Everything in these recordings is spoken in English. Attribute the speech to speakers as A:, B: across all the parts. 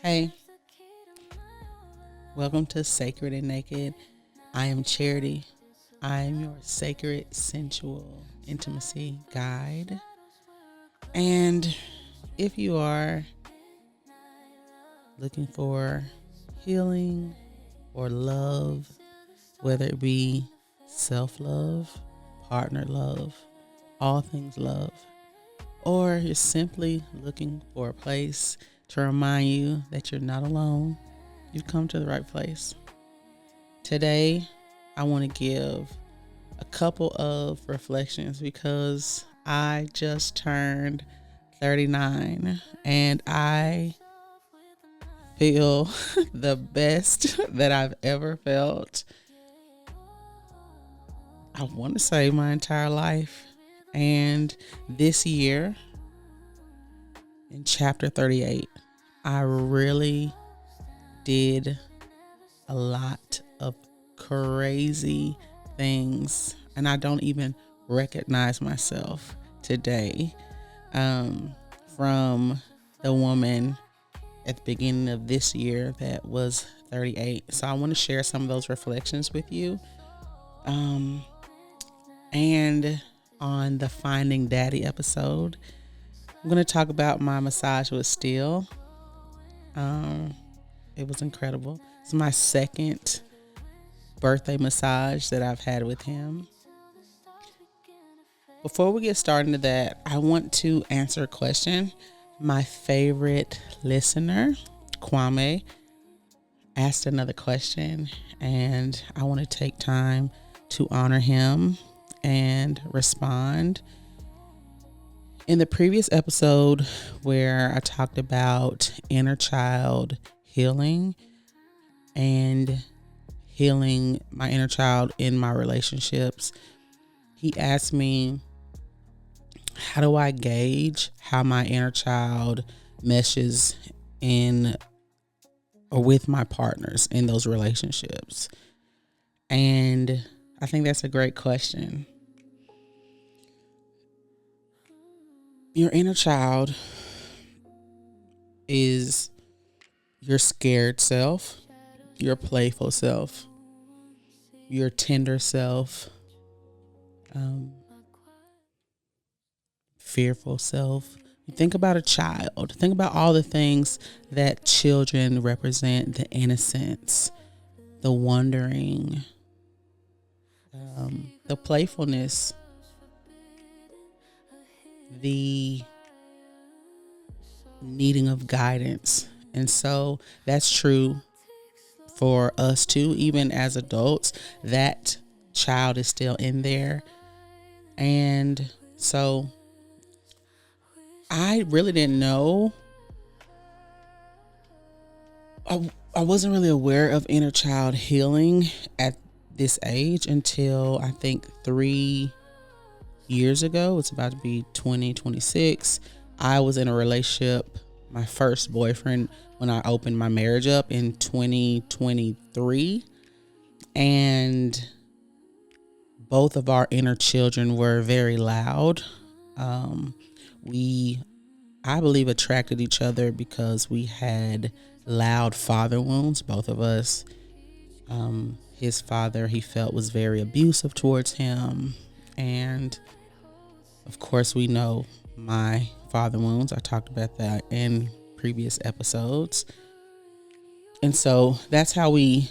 A: Hey, welcome to Sacred and Naked. I am Charity. I am your sacred, sensual intimacy guide. And if you are looking for healing or love, whether it be self love, partner love, all things love, or you're simply looking for a place to remind you that you're not alone, you've come to the right place. Today, I want to give a couple of reflections because I just turned 39 and I feel the best that I've ever felt. I want to say my entire life. And this year, in chapter 38, I really did a lot of crazy things, and I don't even recognize myself today, from the woman at the beginning of this year that was 38. So I want to share some of those reflections with you. And on the Finding Daddy episode, I'm going to talk about my massage with Steel. It was incredible. It's my second birthday massage that I've had with him. Before we get started into that, I want to answer a question. My favorite listener, Kwame, asked another question, and I want to take time to honor him and respond. In the previous episode where I talked about inner child healing and healing my inner child in my relationships, he asked me, how do I gauge how my inner child meshes in or with my partners in those relationships? And I think that's a great question. Your inner child is your scared self, your playful self, your tender self, fearful self. Think about a child. Think about all the things that children represent: the innocence, the wondering, the playfulness, the needing of guidance. And so that's true for us too. Even as adults, that child is still in there. And so I really didn't know. I wasn't really aware of inner child healing at this age until I think 3 years ago. It's about to be 2026. I was in a relationship, my first boyfriend, when I opened my marriage up in 2023. And both of our inner children were very loud. We, I believe, attracted each other because we had loud father wounds, both of us. His father, he felt, was very abusive towards him. And of course, we know my father wounds. I talked about that in previous episodes. And so that's how we,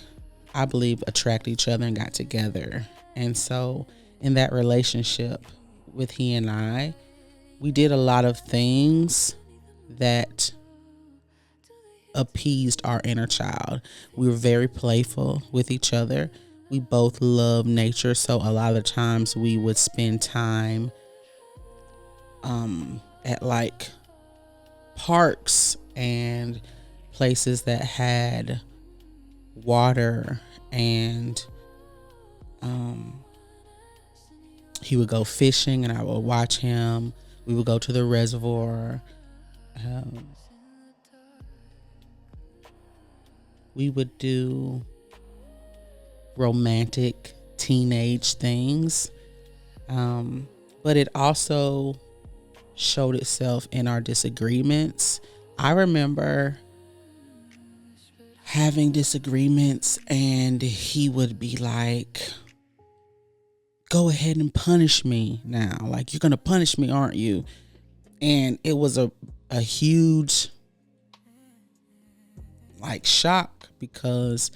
A: I believe, attracted each other and got together. And so in that relationship with he and I, we did a lot of things that appeased our inner child. We were very playful with each other. We both love nature. So a lot of the times we would spend time at like parks and places that had water, and he would go fishing and I would watch him. We would go to the reservoir. We would do romantic teenage things. But it also showed itself in our disagreements. I remember having disagreements, and he would be like, go ahead and punish me now. Like, you're going to punish me, aren't you? And it was a huge like shock, because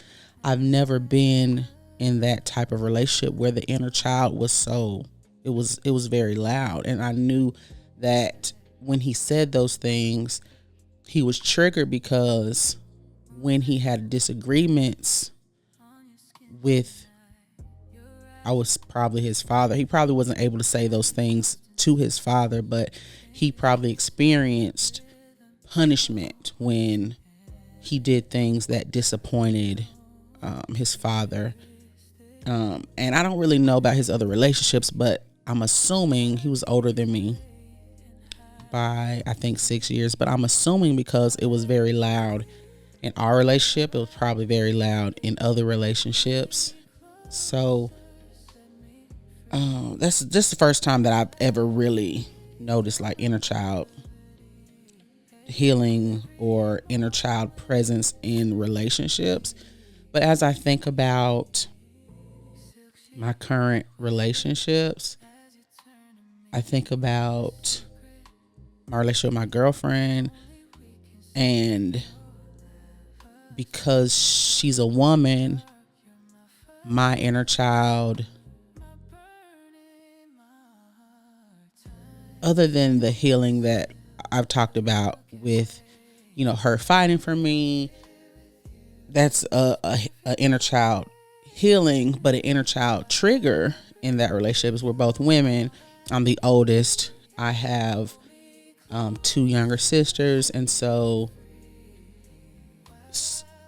A: I've never been in that type of relationship where the inner child was it was very loud. And I knew that when he said those things, he was triggered, because when he had disagreements with, I was probably his father, he probably wasn't able to say those things to his father, but he probably experienced punishment when he did things that disappointed his father. And I don't really know about his other relationships, but I'm assuming he was older than me by, I think, 6 years. But I'm assuming because it was very loud in our relationship, it was probably very loud in other relationships. So that's just the first time that I've ever really noticed like inner child healing or inner child presence in relationships. But as I think about my current relationships, I think about my relationship with my girlfriend, and because she's a woman, my inner child, other than the healing that I've talked about with, her fighting for me, that's a inner child healing. But an inner child trigger in that relationship is we're both women. I'm the oldest. I have 2 younger sisters, and so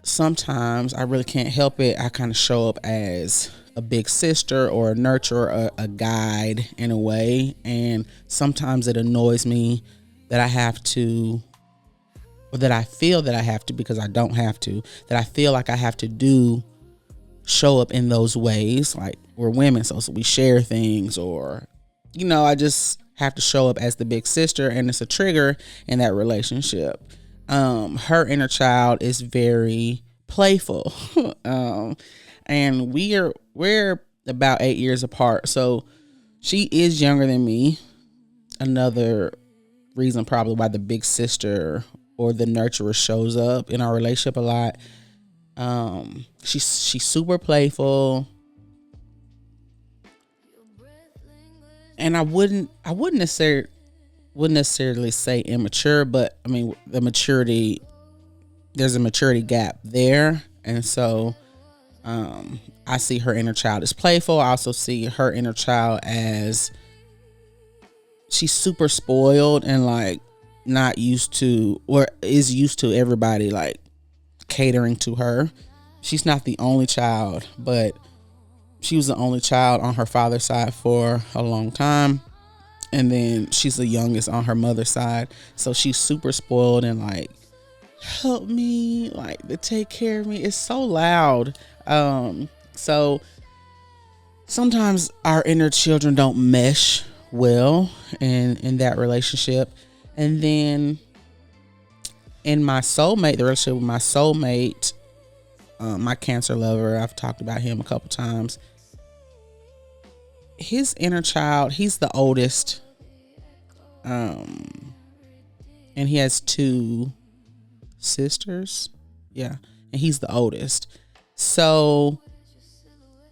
A: sometimes I really can't help it. I kind of show up as a big sister or a nurturer, a guide in a way. And sometimes it annoys me that I have to, or that I feel that I have to, because I don't have to, that I feel like I have to show up in those ways. Like, we're women, so we share things, or, I just have to show up as the big sister, and it's a trigger in that relationship. Her inner child is very playful. And we're about 8 years apart. So she is younger than me. Another reason probably why the big sister or the nurturer shows up in our relationship a lot. She's super playful. And I wouldn't necessarily say immature, but I mean, there's a maturity gap there. And so I see her inner child as playful. I also see her inner child as she's super spoiled and like not used to, or is used to everybody like catering to her. She's not the only child, but she was the only child on her father's side for a long time. And then she's the youngest on her mother's side. So she's super spoiled and like, help me, like, to take care of me. It's so loud. So sometimes our inner children don't mesh well in that relationship. And then in my soulmate, the relationship with my soulmate, my Cancer lover, I've talked about him a couple times. His inner child, he's the oldest. And he has 2 sisters. Yeah. And he's the oldest. So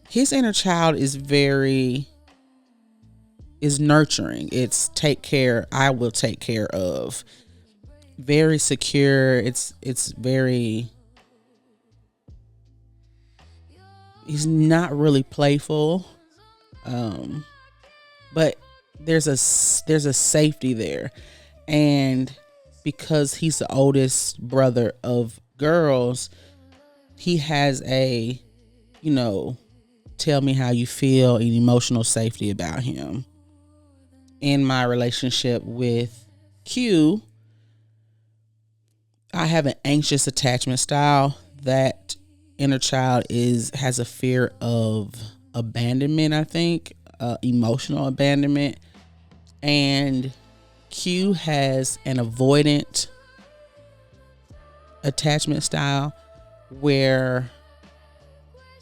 A: his inner child is nurturing. It's take care. I will take care of. Very secure. It's very, he's not really playful. But there's a safety there. And because he's the oldest brother of girls, he has a, tell me how you feel, and emotional safety about him. In my relationship with Q, I have an anxious attachment style. That inner child has a fear of abandonment, I think, emotional abandonment. And Q has an avoidant attachment style, where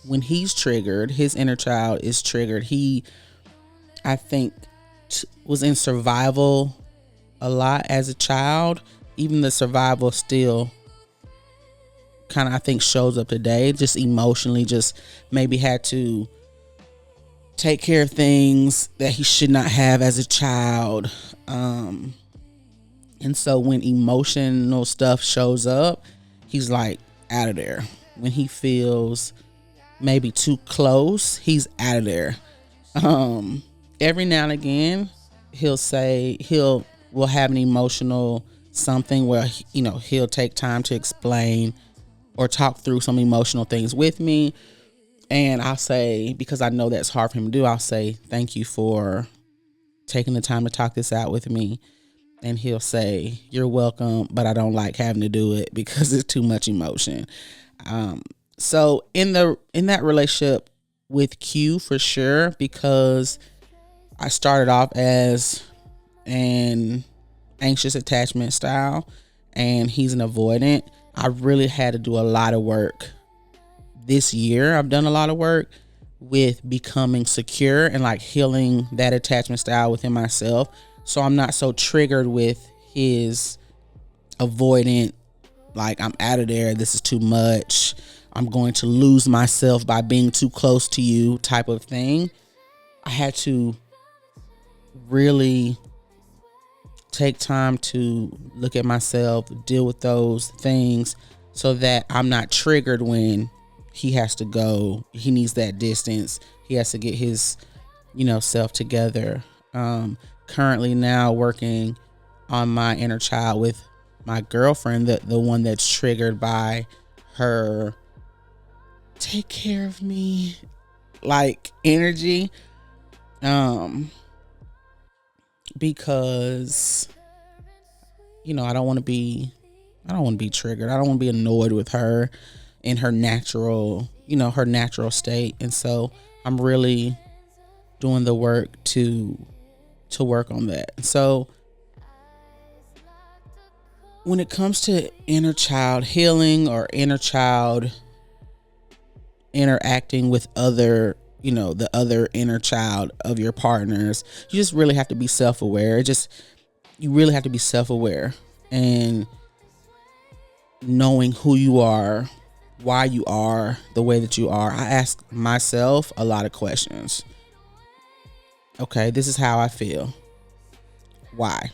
A: when he's triggered, his inner child is triggered. He, I think, was in survival a lot as a child. Even the survival still kind of, I think, shows up today. Just emotionally, just maybe had to take care of things that he should not have as a child. And so when emotional stuff shows up, he's like out of there. When he feels maybe too close, he's out of there. Every now and again, we'll have an emotional something where, he'll take time to explain or talk through some emotional things with me. And I'll say, because I know that's hard for him to do, I'll say, thank you for taking the time to talk this out with me. And he'll say, you're welcome, but I don't like having to do it because it's too much emotion. So in that relationship with Q, for sure, because I started off as an anxious attachment style and he's an avoidant, I really had to do a lot of work. This year, I've done a lot of work with becoming secure and like healing that attachment style within myself. So I'm not so triggered with his avoidant, like I'm out of there, this is too much, I'm going to lose myself by being too close to you type of thing. I had to really take time to look at myself, deal with those things so that I'm not triggered when he has to go. He needs that distance. He has to get his, self together. Currently now working on my inner child with my girlfriend, the one that's triggered by her take care of me like energy. Because I don't want to be triggered. I don't want to be annoyed with her in her natural state. And so I'm really doing the work to work on that. So when it comes to inner child healing or inner child interacting with other, the other inner child of your partners, you just really have to be self-aware. You really have to be self-aware and knowing who you are, why you are the way that you are. I ask myself a lot of questions. Okay, this is how I feel. Why?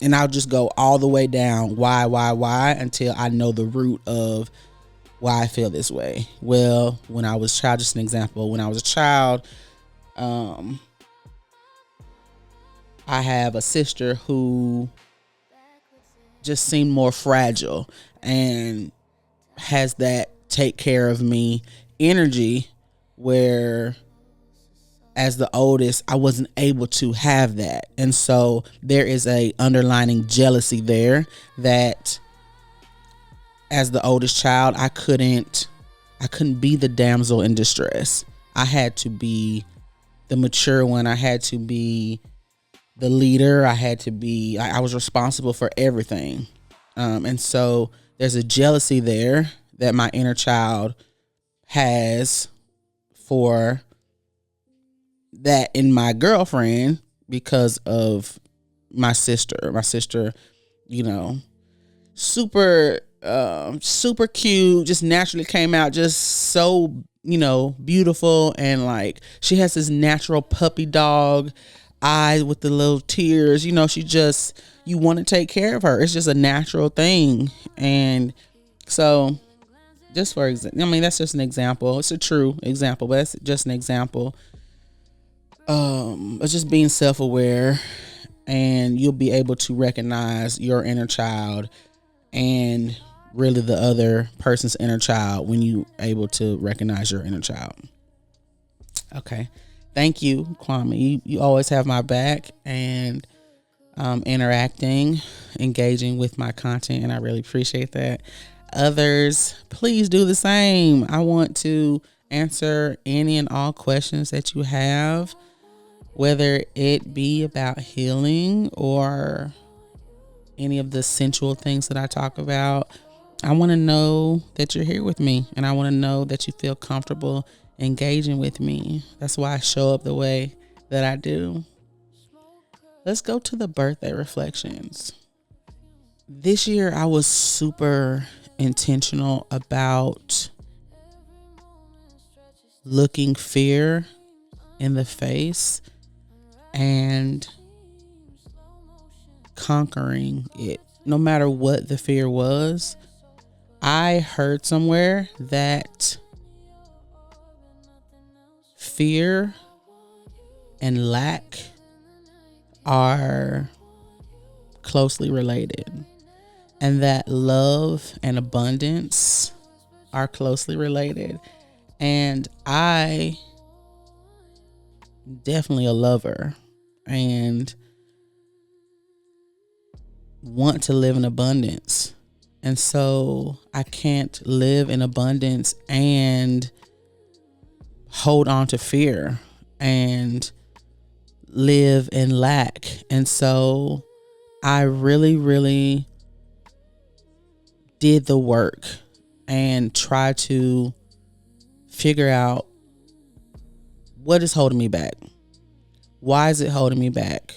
A: And I'll just go all the way down. Why, until I know the root of why I feel this way. Well, when I was a child, just an example, when I was a child, I have a sister who just seemed more fragile and has that take care of me energy, where as the oldest, I wasn't able to have that. And so there is a underlining jealousy there that as the oldest child, I couldn't be the damsel in distress. I had to be the mature one. I had to be the leader. I was responsible for everything. And so there's a jealousy there that my inner child has for that in my girlfriend because of my sister. My sister, super cute, just naturally came out just so, beautiful. And like, she has this natural puppy dog eyes with the little tears, you want to take care of her. It's just a natural thing. And so just for example, that's just an example. It's a true example, but that's just an example. It's just being self-aware, and you'll be able to recognize your inner child and really the other person's inner child when you able to recognize your inner child. Okay. Thank you, Kwame. You always have my back and interacting, engaging with my content, and I really appreciate that. Others, please do the same. I want to answer any and all questions that you have, whether it be about healing or any of the sensual things that I talk about, I want to know that you're here with me, and I want to know that you feel comfortable engaging with me. That's why I show up the way that I do. Let's go to the birthday reflections. This year, I was super intentional about looking fear in the face and conquering it, no matter what the fear was. I heard somewhere that fear and lack are closely related, and that love and abundance are closely related. And I definitely a lover and want to live in abundance. And so I can't live in abundance and hold on to fear and live in lack. And so I really, really did the work and tried to figure out what is holding me back. Why is it holding me back?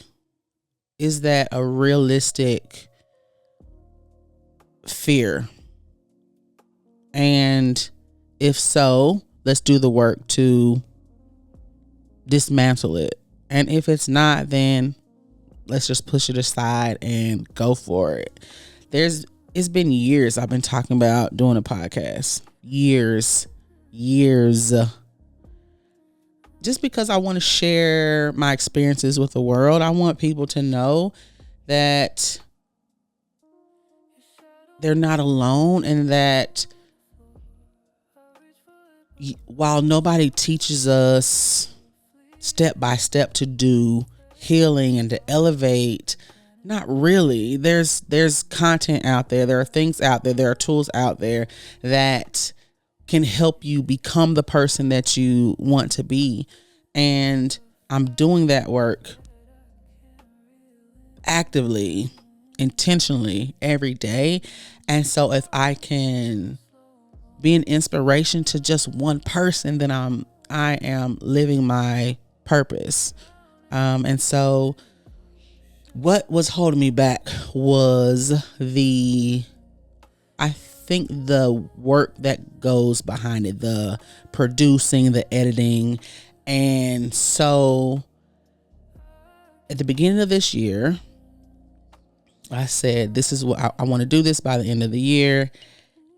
A: Is that a realistic fear? And if so, let's do the work to dismantle it. And if it's not, then let's just push it aside and go for it. It's been years I've been talking about doing a podcast. Years. Just because I want to share my experiences with the world. I want people to know that they're not alone, and that while nobody teaches us step by step to do healing and to elevate, not really. There's content out there. There are things out there. There are tools out there that can help you become the person that you want to be. And I'm doing that work actively, intentionally every day. And so if I can be an inspiration to just one person, then I am living my purpose. And so what was holding me back was I think the work that goes behind it, the producing, the editing. And so at the beginning of this year, I said, this is what I want to do this by the end of the year.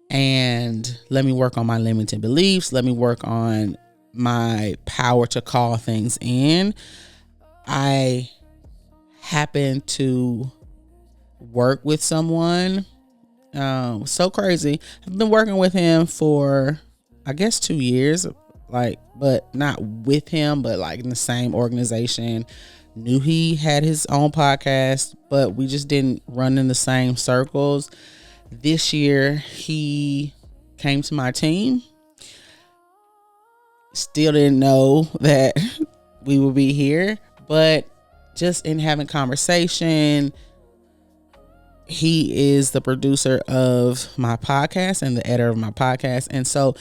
A: And let me work on my limiting beliefs. Let me work on my power to call things in. I happened to work with someone. So crazy. I've been working with him for, I guess, 2 years, but not with him, but in the same organization. Knew he had his own podcast, but we just didn't run in the same circles. This year, he came to my team. Still didn't know that we would be here, but just in having conversation, he is the producer of my podcast and the editor of my podcast. And so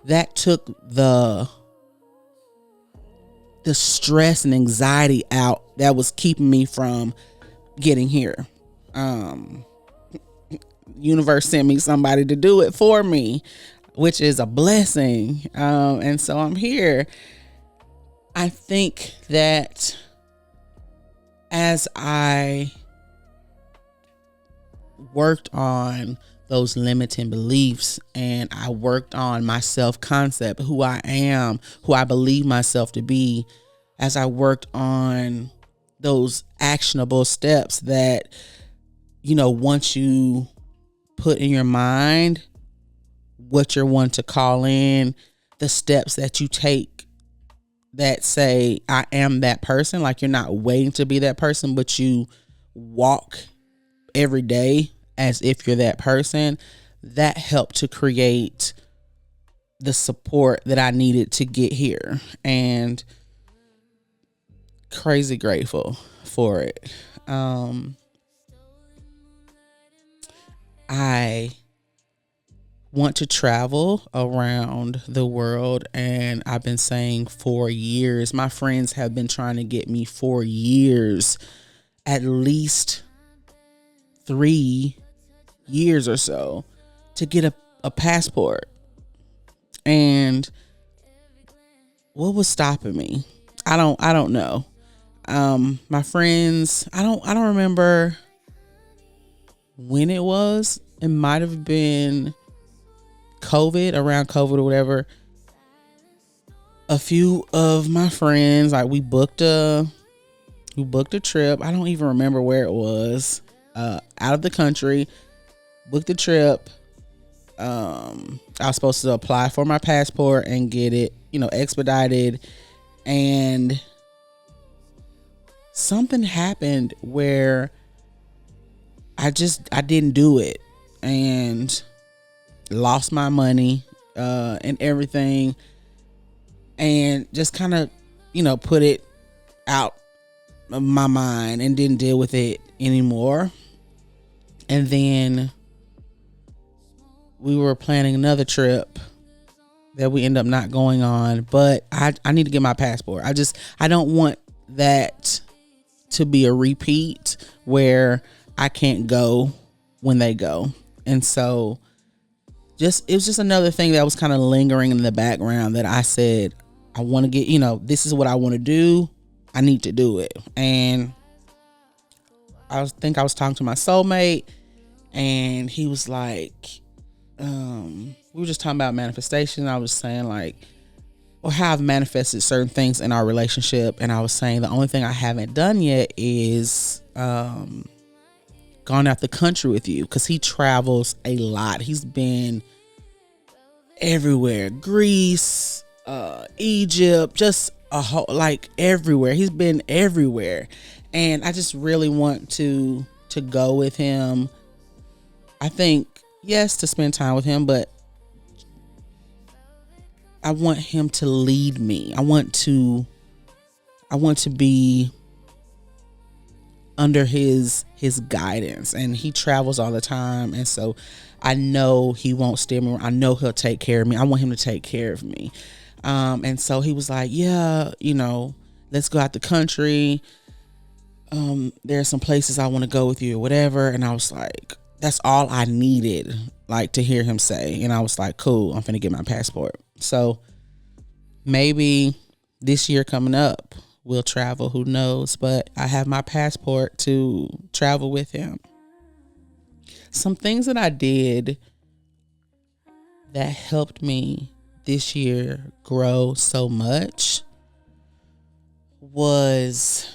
A: that took the stress and anxiety out that was keeping me from getting here. Universe sent me somebody to do it for me, which is a blessing. And so I'm here. I think that as I worked on those limiting beliefs and I worked on my self-concept, who I am, who I believe myself to be, as I worked on those actionable steps that, once you put in your mind what you're wanting to call in, the steps that you take that say, I am that person. You're not waiting to be that person, but you walk every day as if you're that person. That helped to create the support that I needed to get here, and crazy grateful for it. I want to travel around the world, and I've been saying for years. My friends have been trying to get me for years, at least 3 years or so, to get a passport. And what was stopping me? I don't know. My friends, I don't remember when it was. It might have been around COVID or whatever. A few of my friends, like we booked a trip. I don't even remember where it was. Out of the country, booked the trip. I was supposed to apply for my passport and get it, expedited. And something happened where I didn't do it and lost my money, and everything, and just kind of, put it out of my mind and didn't deal with it anymore. And then we were planning another trip that we end up not going on, but I need to get my passport. I don't want that to be a repeat where I can't go when they go. And so it was just another thing that was kind of lingering in the background that I said, I want to get, this is what I want to do. I need to do it. And I was talking to my soulmate, and he was like, we were just talking about manifestation. I was saying how I've manifested certain things in our relationship. And I was saying the only thing I haven't done yet is, gone out the country with you, because he travels a lot. He's been everywhere, Greece, Egypt, just a whole, everywhere. He's been everywhere, and I just really want to go with him. I think, yes, to spend time with him, but I want him to lead me. I want to be under his guidance, and he travels all the time, and so I know he won't steer me wrong. I know he'll take care of me. I want him to take care of me. And so he was like, yeah, let's go out the country. There's some places I want to go with you or whatever. And I was like, that's all I needed, to hear him say. And I was like, cool, I'm finna get my passport. So maybe this year coming up, we'll travel, who knows, but I have my passport to travel with him. Some things that I did that helped me this year grow so much was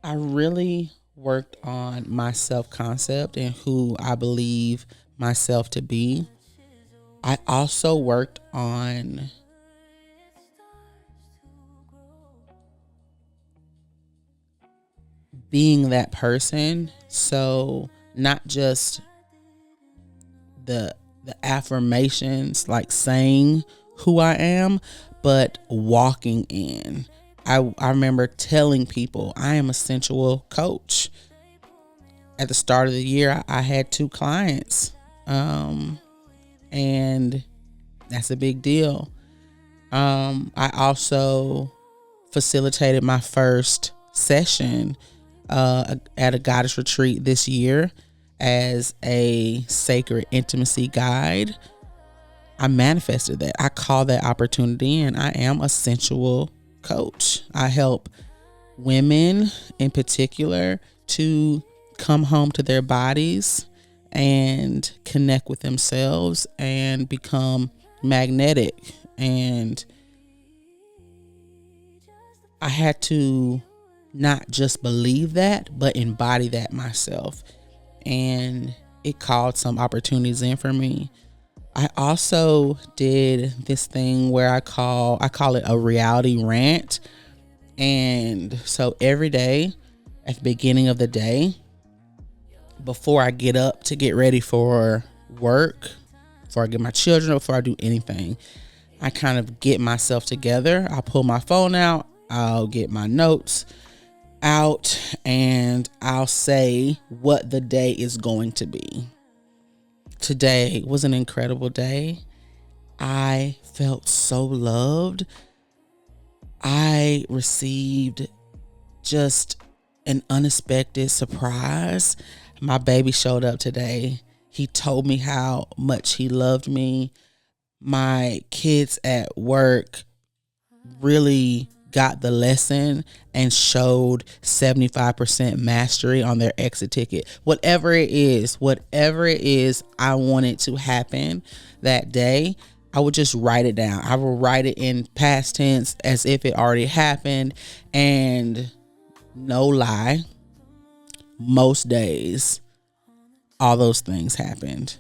A: I really worked on my self-concept and who I believe myself to be. I also worked on being that person. So not just the affirmations, saying who I am, but walking in. I remember telling people I am a sensual coach. At the start of the year, I had 2 clients, and that's a big deal. I also facilitated my first session at a goddess retreat this year as a sacred intimacy guide. I manifested that. I call that opportunity, and I am a sensual coach. I help women in particular to come home to their bodies and connect with themselves and become magnetic. And I had to not just believe that, but embody that myself. And it called some opportunities in for me. I also did this thing where I call it a reality rant. And so every day at the beginning of the day, before I get up to get ready for work, before I get my children up, before I do anything, I kind of get myself together. I'll pull my phone out. I'll get my notes out and I'll say what the day is going to be. Today was an incredible day. I felt so loved. I received just an unexpected surprise. My baby showed up today. He told me how much he loved me. My kids at work really got the lesson and showed 75% mastery on their exit ticket. Whatever it is, I wanted to happen that day, I would just write it down. I will write it in past tense as if it already happened. And no lie, most days, all those things happened.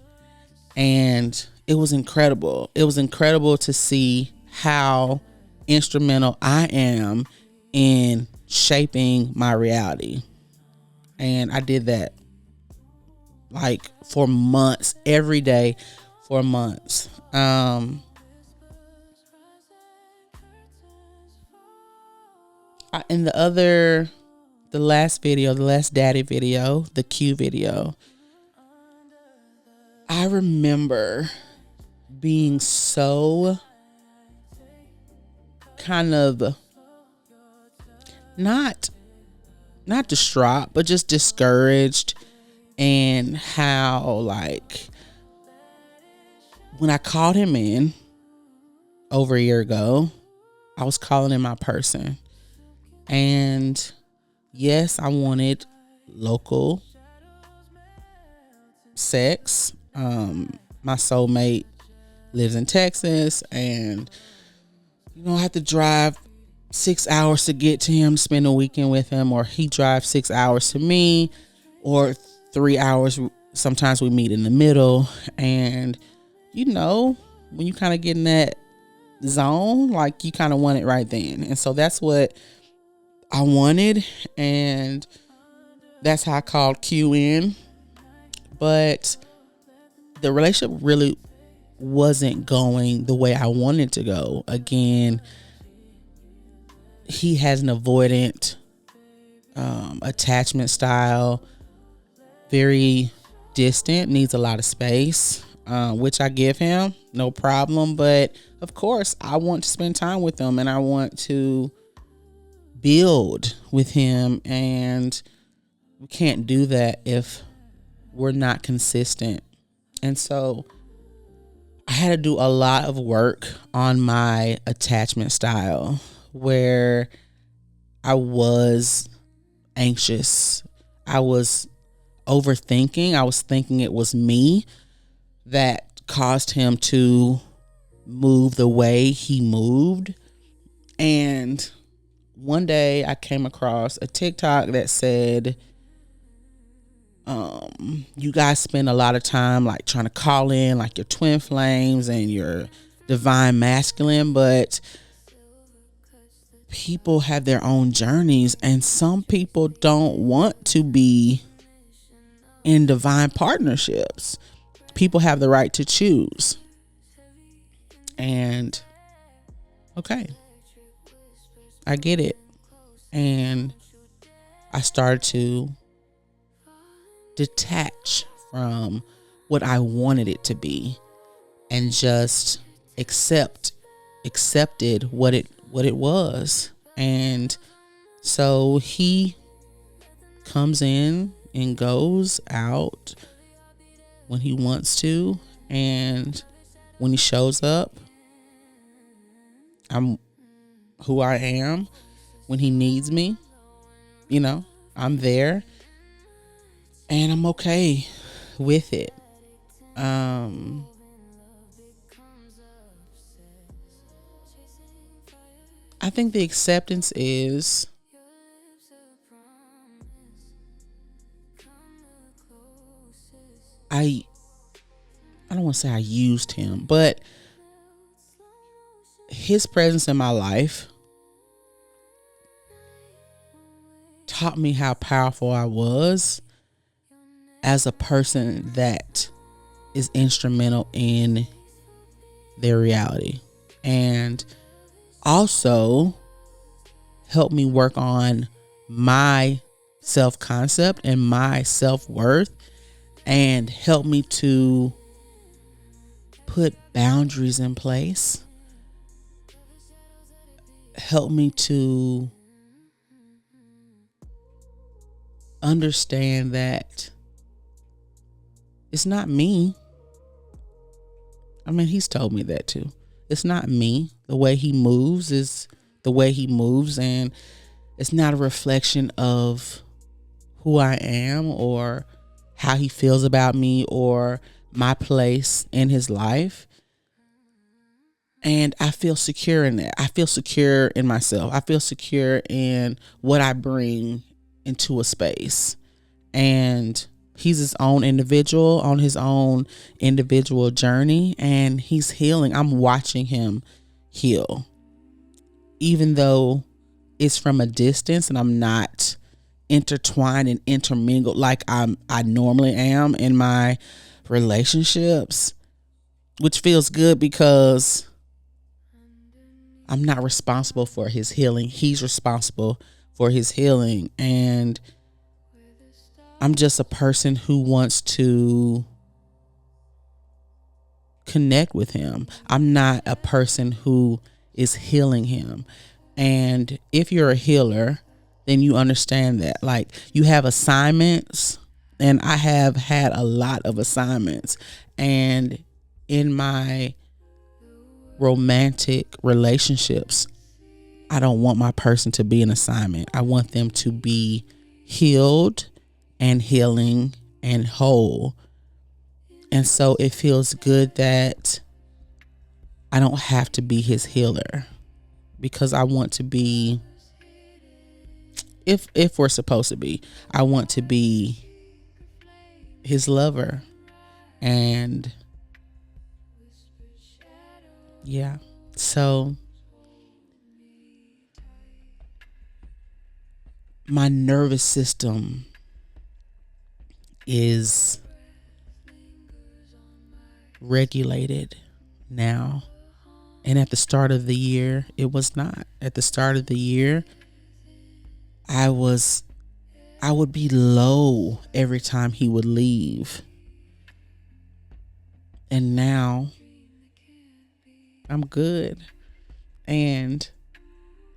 A: And it was incredible. It was incredible to see how instrumental I am in shaping my reality. And I did that like for months, every day for months. In the last daddy video, the Q video, I remember being so kind of not distraught, but just discouraged, and how like when I called him in over a year ago, I was calling him my person. And yes, I wanted local sex. My soulmate lives in Texas, and I have to drive 6 hours to get to him, spend a weekend with him, or he drives 6 hours to me, or 3 hours. Sometimes we meet in the middle. And when you kind of get in that zone, like you kind of want it right then. And so that's what I wanted, and that's how I called Q in. But the relationship really wasn't going the way I wanted to go. Again, he has an avoidant attachment style, very distant, needs a lot of space, which I give him, no problem. But of course, I want to spend time with him, and I want to build with him, and we can't do that if we're not consistent. And so I had to do a lot of work on my attachment style, where I was anxious. I was overthinking. I was thinking it was me that caused him to move the way he moved. And one day I came across a TikTok that said, you guys spend a lot of time like trying to call in like your twin flames and your divine masculine, but people have their own journeys, and some people don't want to be in divine partnerships. People have the right to choose. And okay, I get it. And I started to detach from what I wanted it to be, and just accepted what it was. And so he comes in and goes out when he wants to, and when he shows up, I'm who I am. When he needs me, I'm there, and I'm okay with it. I think the acceptance is I don't want to say I used him, but his presence in my life taught me how powerful I was as a person that is instrumental in their reality, and also helped me work on my self-concept and my self-worth, and help me to put boundaries in place. Help me to understand that it's not me. I mean, he's told me that too. It's not me. The way he moves is the way he moves, and it's not a reflection of who I am or how he feels about me or my place in his life. And I feel secure in that. I feel secure in myself. I feel secure in what I bring into a space. And he's his own individual on his own individual journey, and he's healing. I'm watching him heal, even though it's from a distance and I'm not intertwined and intermingled like I normally am in my relationships, which feels good because I'm not responsible for his healing. He's responsible for his healing. And I'm just a person who wants to connect with him. I'm not a person who is healing him. And if you're a healer, then you understand that. Like, you have assignments, and I have had a lot of assignments. And in my romantic relationships, I don't want my person to be an assignment. I want them to be healed and healing and whole. And so it feels good that I don't have to be his healer, because I want to be, if we're supposed to be, I want to be his lover. And yeah, so my nervous system is regulated now. And at the start of the year, it was not. At the start of the year, I would be low every time he would leave. And now I'm good. And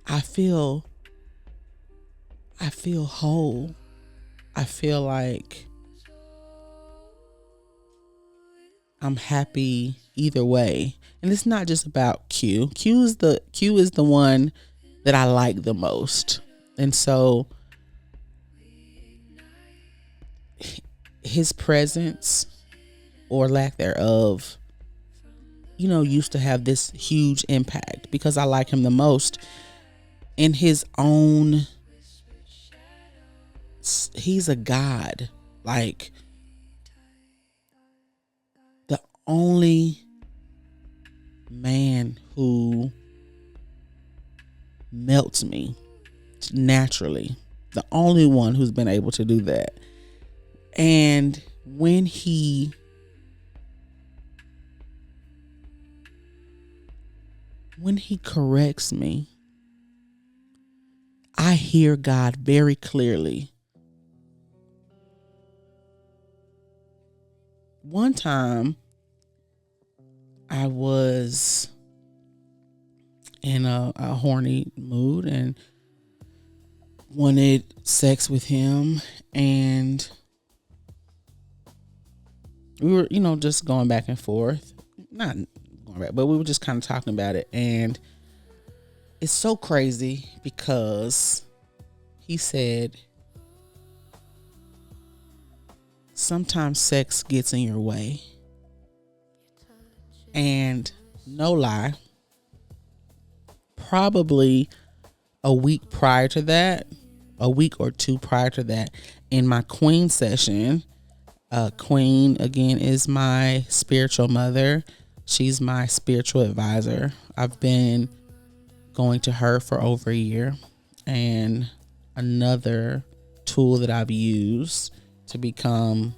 A: I feel whole. I feel like I'm happy either way. And it's not just about Q. Q is the one that I like the most. And so his presence, or lack thereof, used to have this huge impact, because I like him the most in his own. He's a god. Like, the only man who melts me naturally. The only one who's been able to do that. And when he corrects me, I hear God very clearly. One time I was in a horny mood and wanted sex with him, and we were, just going back and forth. Not going back, but we were just kind of talking about it. And it's so crazy because he said, sometimes sex gets in your way. And no lie, probably a week or two prior to that, in my queen session, Queen, again, is my spiritual mother. She's my spiritual advisor. I've been going to her for over a year. And another tool that I've used to become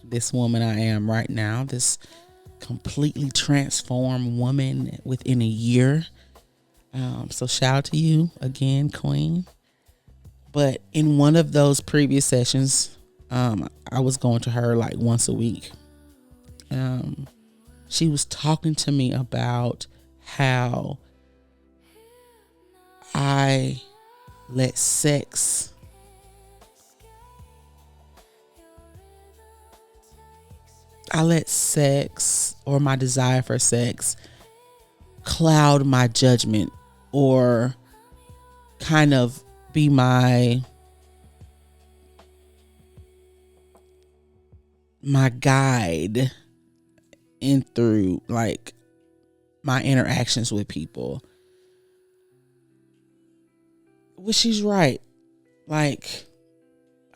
A: this woman I am right now, this completely transformed woman within a year. So shout out to you again, Queen. But in one of those previous sessions, I was going to her like once a week. She was talking to me about how I let sex or my desire for sex cloud my judgment, or kind of be my guide in through like my interactions with people. Well, she's right. Like,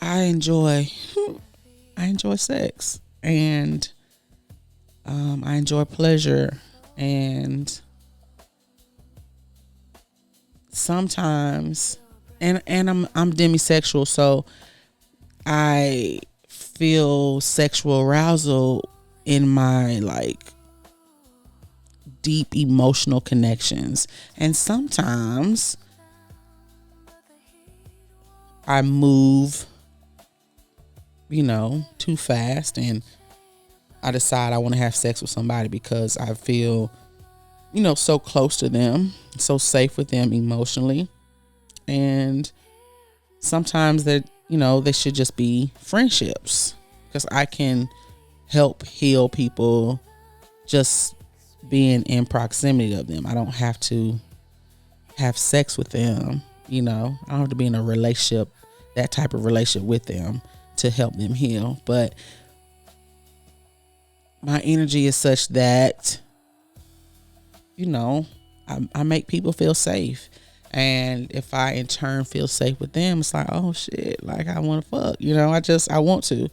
A: I enjoy sex, and I enjoy pleasure, and sometimes, and I'm demisexual, so I feel sexual arousal in my like deep emotional connections, and sometimes I move, too fast, and I decide I want to have sex with somebody because I feel, so close to them, so safe with them emotionally. And sometimes they should just be friendships, because I can help heal people just being in proximity of them. I don't have to have sex with them, I don't have to be in a relationship, that type of relationship with them to help them heal. But my energy is such that, I make people feel safe. And if I in turn feel safe with them, it's like, oh shit, like I want to fuck, I want to.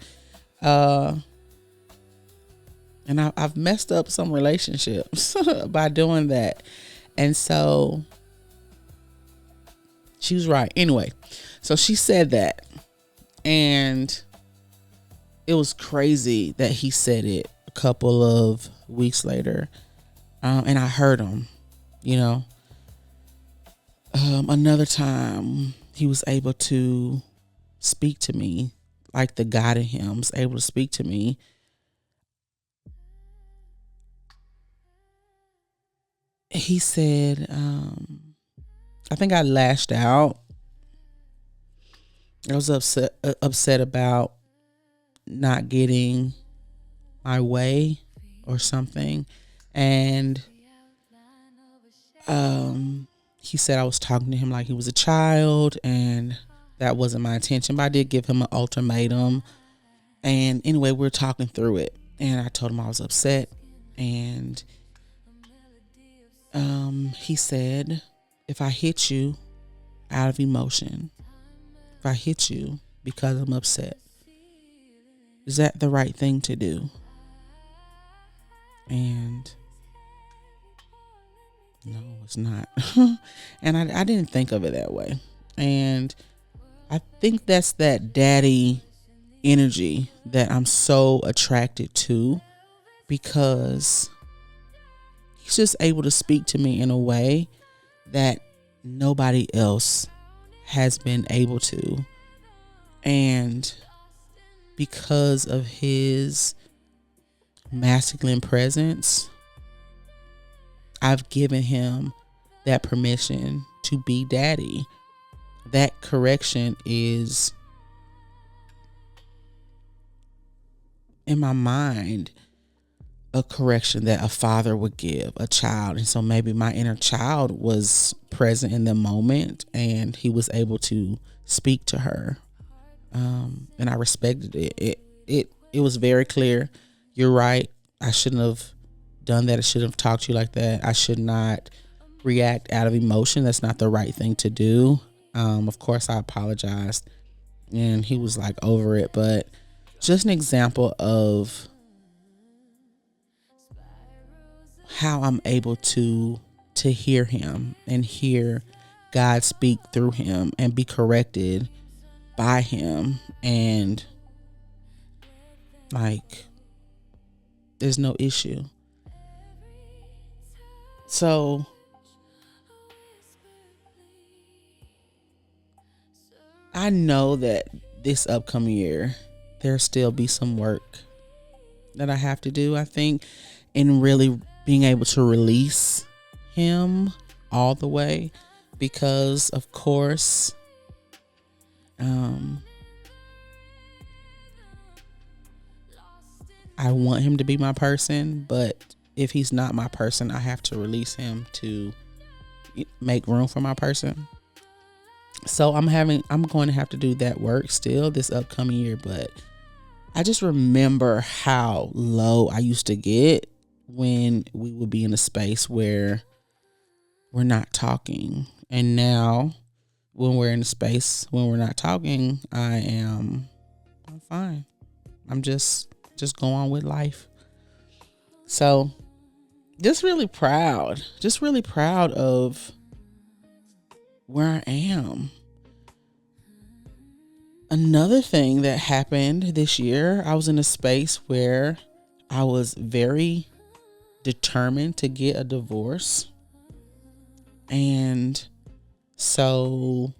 A: And I've messed up some relationships by doing that. And so she was right. Anyway, so she said that, and it was crazy that he said it a couple of weeks later. And I heard him, another time he was able to speak to me, like the God in him was able to speak to me. He said, I think I lashed out. I was upset about not getting my way or something. And he said I was talking to him like he was a child, and that wasn't my intention. But I did give him an ultimatum. And anyway, we were talking through it, and I told him I was upset. And he said, if I hit you out of emotion, if I hit you because I'm upset, is that the right thing to do? And no, it's not. And I didn't think of it that way. And I think that's that daddy energy that I'm so attracted to, because he's just able to speak to me in a way that nobody else has been able to. And because of his masculine presence, I've given him that permission to be daddy. That correction is, in my mind, a correction that a father would give a child. And so maybe my inner child was present in the moment, and he was able to speak to her. And I respected it. It was very clear. You're right. I shouldn't have done that. I shouldn't have talked to you like that. I should not react out of emotion. That's not the right thing to do. Of course, I apologized, and he was like over it. But just an example of how I'm able to hear him and hear God speak through him and be corrected by him, and like there's no issue. So I know that this upcoming year, there'll still be some work that I have to do, I think, in really being able to release him all the way. Because, of course, I want him to be my person, but if he's not my person, I have to release him to make room for my person. So I'm going to have to do that work still this upcoming year, but I just remember how low I used to get when we would be in a space where we're not talking. And now when we're in a space when we're not talking, I'm fine. I'm just go on with life. So just really proud of where I am. Another thing that happened this year, I was in a space where I was very determined to get a divorce. And so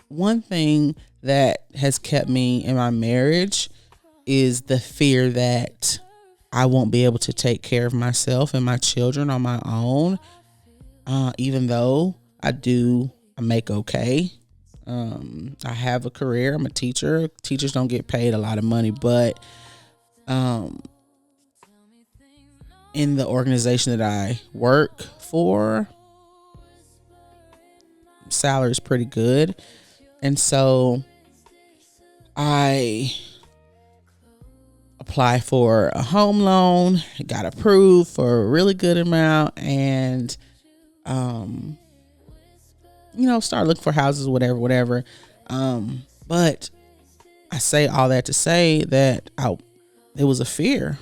A: one thing that has kept me in my marriage is the fear that I won't be able to take care of myself and my children on my own. Even though I make okay. I have a career. I'm a teacher. Teachers don't get paid a lot of money, but in the organization that I work for, salary is pretty good. And so I applied for a home loan, got approved for a really good amount, and start looking for houses, whatever. But I say all that to say that it was a fear.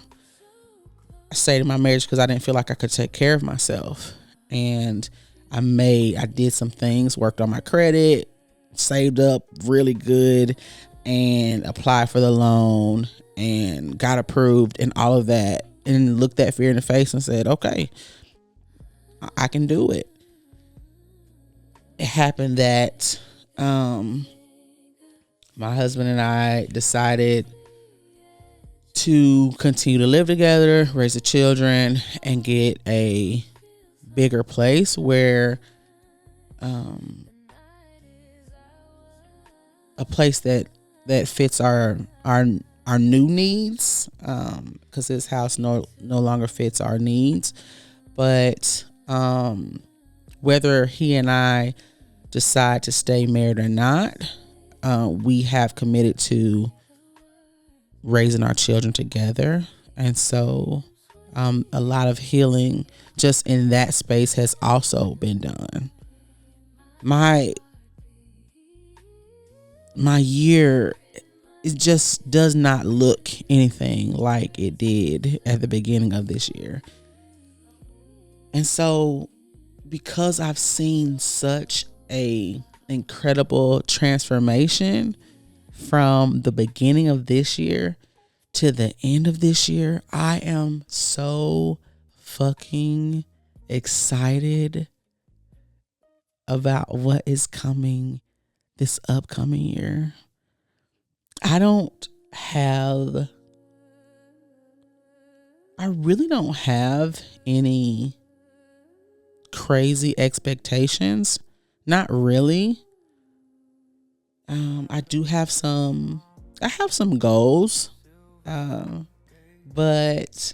A: I stayed in my marriage because I didn't feel like I could take care of myself. And I did some things, worked on my credit, saved up really good, and applied for the loan and got approved and all of that, and looked that fear in the face and said, okay, I can do it. It happened that my husband and I decided to continue to live together, raise the children, and get a bigger place where a place that fits our new needs, because this house no longer fits our needs. But whether he and I decide to stay married or not, we have committed to raising our children together. And so a lot of healing just in that space has also been done. My year, it just does not look anything like it did at the beginning of this year. And so because I've seen such a incredible transformation from the beginning of this year to the end of this year, I am so fucking excited about what is coming this upcoming year. I really don't have any crazy expectations. Not really. I have some goals, but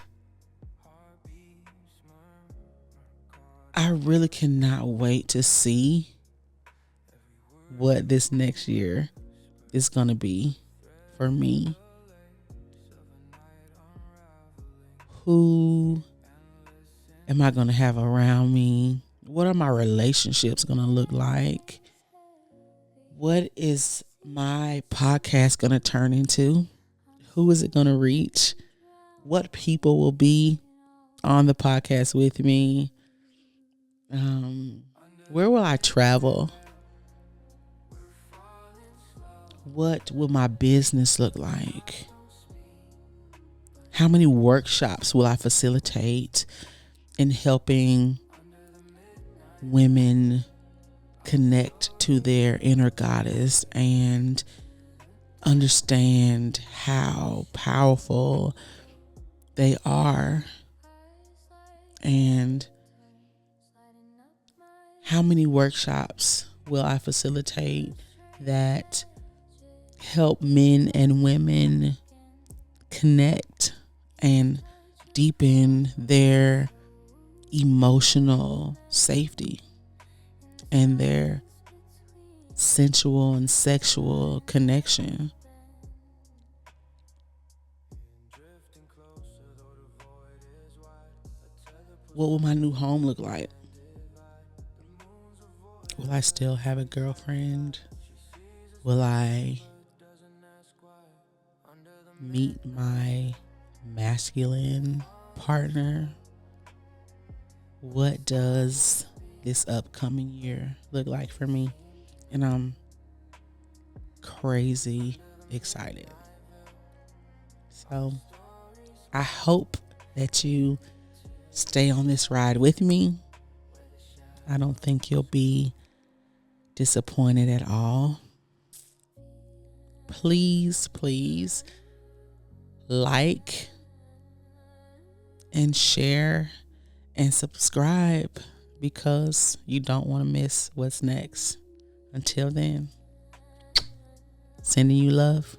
A: I really cannot wait to see what this next year is going to be for me. Who am I going to have around me? What are my relationships going to look like? What is my podcast going to turn into? Who is it going to reach? What people will be on the podcast with me? Where will I travel? What will my business look like? How many workshops will I facilitate in helping women connect to their inner goddess and understand how powerful they are, and how many workshops will I facilitate that help men and women connect and deepen their emotional safety and their sensual and sexual connection. What will my new home look like? Will I still have a girlfriend? Will I meet my masculine partner? What does this upcoming year look like for me? And I'm crazy excited. So I hope that you stay on this ride with me. I don't think you'll be disappointed at all. Please, please like and share and subscribe, because you don't want to miss what's next. Until then, sending you love.